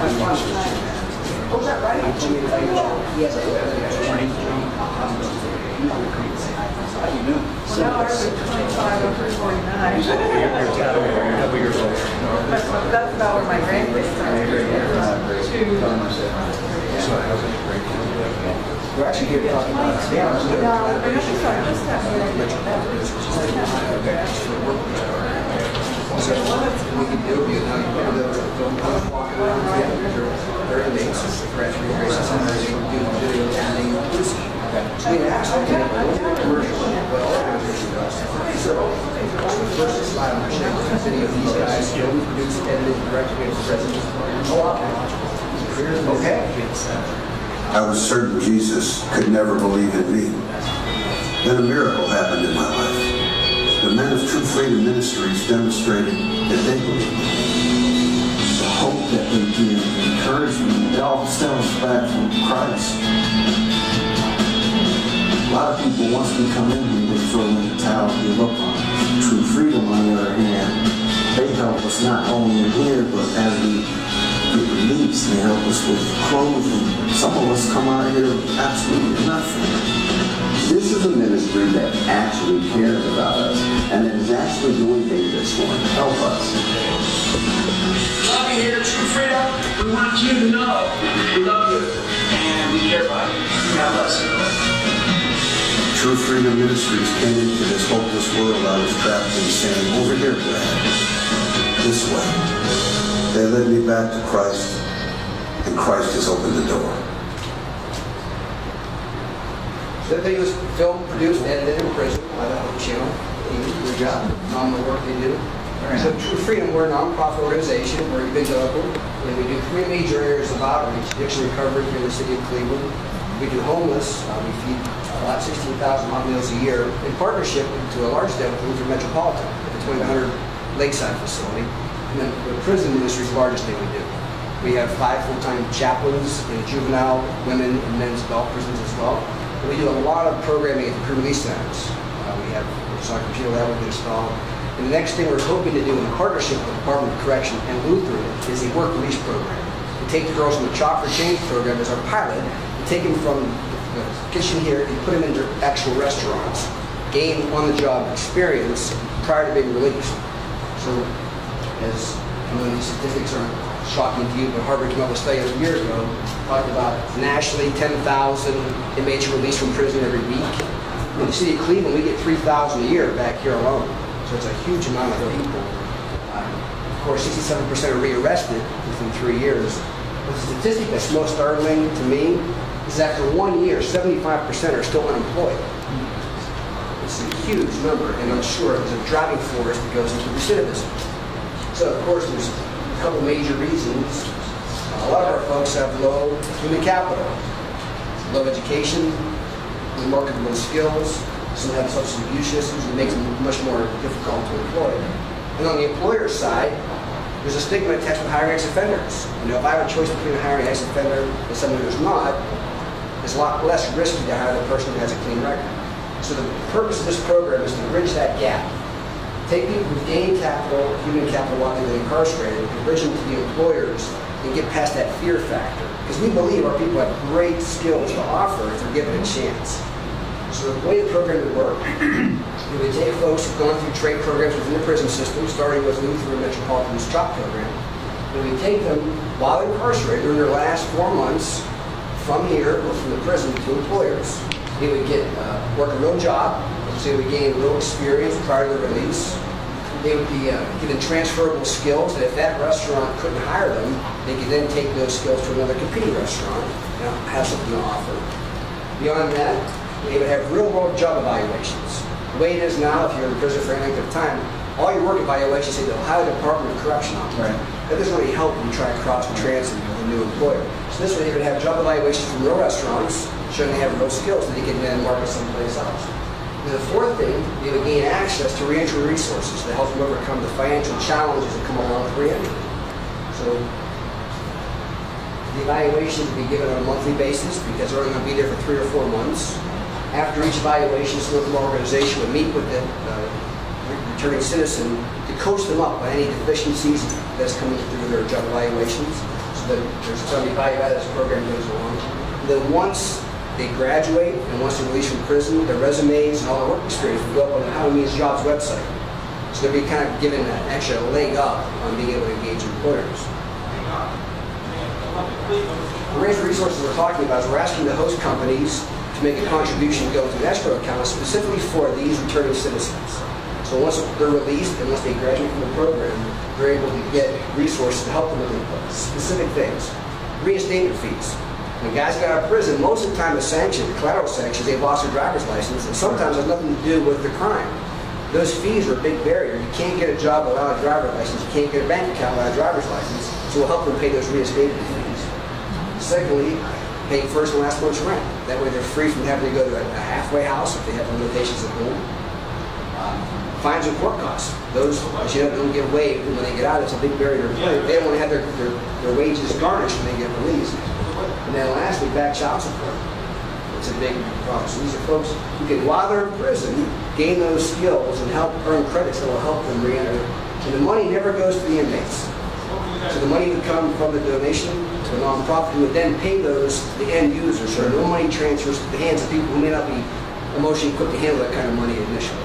Oh, is that right? Yes. How do you know? Well, now I'm 25 over 49. That's about where my grandkids started. We're actually here talking about exams. No, we're not just talking about So we can interview now. You can do film walking around together. They're inmates. They're actually gracious and they do video editing. So we actually did a commercial. Well, organization does. So the first slide I'm showing is a video of these guys filmed, produced, edited, directed by the president. Okay. I was certain Jesus could never believe in me. Then a miracle happened in my life. The men of True Freedom Ministries demonstrated that they believed. The hope that they give, the encouragement, it all stems back from Christ. A lot of people, once we come in here, they throw in the towel and give up on us. True Freedom, on the other hand, they help us not only in here, but as we get released, they help us with clothing. Some of us come out here with absolutely nothing. This is a ministry that actually cares about us and that is actually doing things that's going to help us. Love you here at True Freedom. We want you to know we love you and we care about you. God bless you. True Freedom Ministries came into this hopeless world I was trapped in, saying, over here, Dad, this way. They led me back to Christ, and Christ has opened the door. The video was filmed, produced, and edited in prison by the Hope Channel. Good job. Phenomenal work they do. So True Freedom, we're a non-profit organization. We're evangelical, and we do 3 major areas of outreach: addiction recovery here in the city of Cleveland. We do homeless. We feed about 16,000 hot meals a year in partnership to a large extent with Lutheran Metropolitan at the 2100 Lakeside facility. And then the prison ministry is the largest thing we do. We have 5 full-time chaplains in juvenile, women, and men's adult prisons as well. And we do a lot of programming at the pre-release centers. We have our computer lab we installed. And the next thing we're hoping to do in partnership with the Department of Correction and Lutheran is a work release program. We take the girls from the Chalk for Change program as our pilot, and take them from the kitchen here and put them into actual restaurants, gain on-the-job experience prior to being released. So, as I know these statistics aren't shocking to you, but Harvard came up with a study a year ago talking about nationally 10,000 inmates released from prison every week. In the city of Cleveland, we get 3,000 a year back here alone. So it's a huge amount of people. Of course, 67% are rearrested within 3 years. But the statistic that's most startling to me is after 1 year, 75% are still unemployed. It's a huge number, and I'm sure there's a driving force that goes into recidivism. So, of course, there's a couple major reasons. A lot of our folks have low human capital, low education, remarkable skills. Some have substance abuse issues, and makes them much more difficult to employ. And on the employer side, there's a stigma attached with hiring ex-offenders. You know, if I have a choice between hiring an ex-offender and someone who's not, it's a lot less risky to hire the person who has a clean record. So the purpose of this program is to bridge that gap. Take people who've gained capital, human capital while they're incarcerated, and bridge them to the employers and get past that fear factor. Because we believe our people have great skills to offer if they're given a chance. So the way the program would work, we would take folks who've gone through trade programs within the prison system, starting with Lutheran Metropolitan's CHOP program, and we take them while incarcerated during their last 4 months from here or from the prison to employers. They would get work a real job, so they would gain real experience prior to their release. They would be given transferable skills that if that restaurant couldn't hire them, they could then take those skills to another competing restaurant and have something to offer. Beyond that, they would have real-world job evaluations. The way it is now, if you're in prison for any length of time, all your work evaluations say the Ohio Department of Correction on them. Right. That doesn't really help when you try to cross the transit with a new employer. So this way they would have job evaluations from real restaurants, showing they have real skills that they can then market someplace else. And the fourth thing, they would gain access to reentry resources to help them overcome the financial challenges that come along with reentry. So the evaluations would be given on a monthly basis because they're only going to be there for 3 or 4 months. After each evaluation, the local organization would meet with the returning citizen to coach them up on any deficiencies that's coming through their job evaluations. So so that there's some value added as the program goes along. Then once they graduate and once they're released from prison, their resumes and all their work experience will go up on the How to Means Jobs website. So they'll be kind of given an extra leg up on being able to engage employers. The range of resources we're talking about is we're asking the host companies to make a contribution to go into an escrow account specifically for these returning citizens. So once they're released and once they graduate from the program, they're able to get resources to help them with specific things. Reinstatement fees. When guys get out of prison, most of the time the sanctions, the collateral sanctions, they've lost their driver's license, and sometimes it has nothing to do with the crime. Those fees are a big barrier. You can't get a job without a driver's license. You can't get a bank account without a driver's license. So we'll help them pay those reinstatement fees. Secondly, paying first and last month's rent. That way they're free from having to go to a halfway house if they have limitations at home. Fines and court costs. Those, as you know, don't get waived when they get out. It's a big barrier to play. They don't want to have their wages garnished when they get released. And then lastly, back child support. It's a big problem. So these are folks who can, while they're in prison, gain those skills and help earn credits that will help them re-enter. And the money never goes to the inmates. So the money would come from the donation to a nonprofit who would then pay those to the end user. So no money transfers to the hands of people who may not be emotionally equipped to handle that kind of money initially.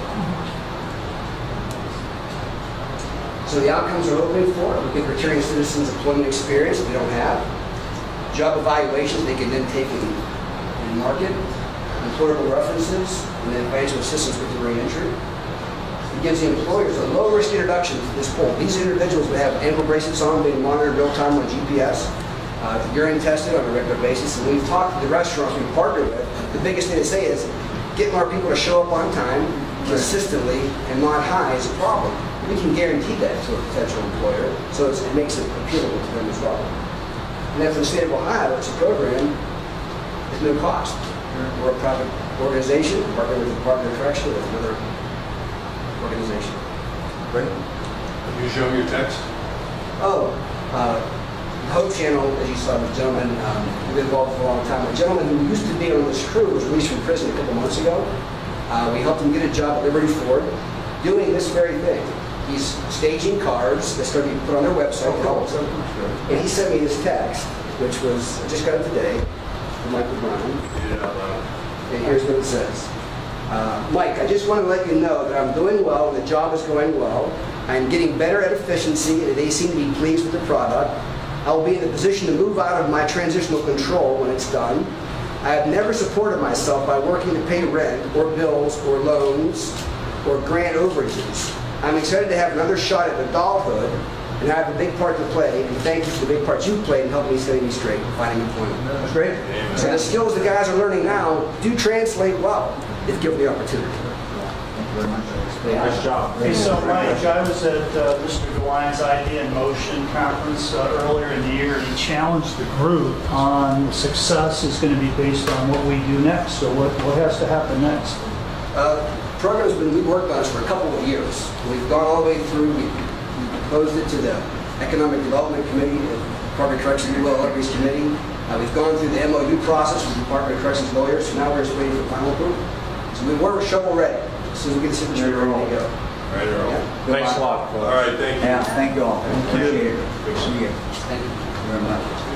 So the outcomes we're hoping for, we give returning citizens employment experience that they don't have, job evaluations they can then take and market, employable references, and then financial assistance with the re-entry. It gives the employers a low-risk introduction to this pool. These individuals would have ankle bracelets on, being monitored real-time on GPS, urine tested on a regular basis. And when we've talked to the restaurants we partner with, the biggest thing to say is getting our people to show up on time, consistently, and not high is a problem. We can guarantee that to a potential employer, so it makes it appealable to them as well. And then for the state of Ohio, it's a program at no cost. We're a private organization, partner with the Department of Correction with another organization. Great. Can you show me your text? Oh, the Hope Channel, as you saw, the gentleman who's been involved for a long time. A gentleman who used to be on this crew was released from prison a couple months ago. We helped him get a job at Liberty Ford doing this very thing. He's staging cars that's going to be put on their website. And he sent me this text, which was, I just got it today, from Mike DeWine. And here's what it says. Mike, I just want to let you know that I'm doing well and the job is going well. I'm getting better at efficiency and they seem to be pleased with the product. I will be in the position to move out of my transitional control when it's done. I have never supported myself by working to pay rent or bills or loans or grant overages. I'm excited to have another shot at adulthood and I have a big part to play, and thank you for the big part you played in helping me setting me straight and finding employment. That's great. Amen. So the skills the guys are learning now do translate well if given the opportunity. Thank you very much. Nice job. Hey, so Mike, I was at Mr. DeWine's Idea in Motion conference earlier in the year, and he challenged the group on success is going to be based on what we do next. So what has to happen next? Program's we've worked on this for a couple of years. We've gone all the way through. We proposed it to the Economic Development Committee, the Department of Corrections Legal Equities Committee. We've gone through the MOU process with the Department of Corrections lawyers, so now we're just waiting for final approval. So we're shovel ready. As soon as we get the signature, we're ready to go. Right, Earl. Yeah. Thanks a lot. All right, thank you. Yeah, thank you all. Appreciate it. Good to see you. Thank you Very much.